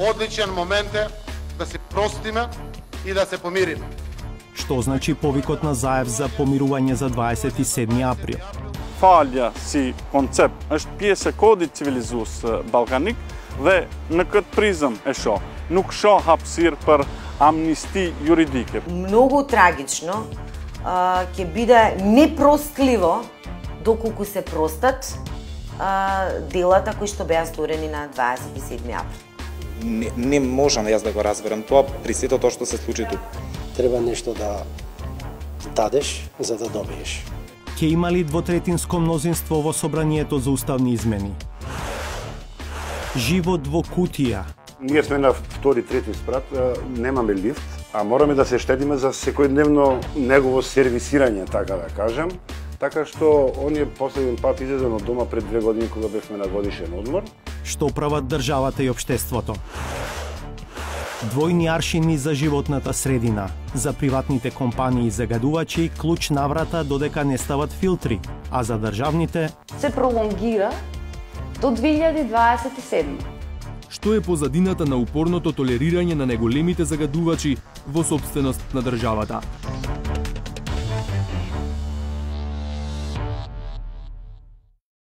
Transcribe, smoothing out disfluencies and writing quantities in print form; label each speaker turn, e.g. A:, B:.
A: Одличен момент е да се простиме и да се помириме.
B: Што значи повикот на Заев за помирување за 27 април?
C: Falja si koncept është pjesë e kodit civilizues ballkanik dhe në këtë prizëm e shoh. Nuk shoh hapësirë për amnisti juridike.
D: Многу трагично ќе биде непростливо доколку се простат делата кои што беа сторени на 27 април.
E: Не можам јас да го разберам тоа при сето тоа што се случи тук.
F: Треба нешто да дадеш за да добиеш.
B: Ќе има ли двотретинско мнозинство во собранието за уставни измени? Живот во кутија.
G: Ние сме на втори, трети спрат, немаме лифт, а мораме да се штедиме за секојдневно негово сервисирање, така да кажем. Така што оние последен пат излезен од дома пред 2 години кога бевме на годишен одмор.
B: Што прават државата и општеството? Двојни аршини за животната средина, за приватните компании и загадувачи клуч наврата додека не стават филтри, а за државните
H: се пролонгира до 2027.
I: Што е позадината на упорното толерирање на неголемите загадувачи во сопственост на државата?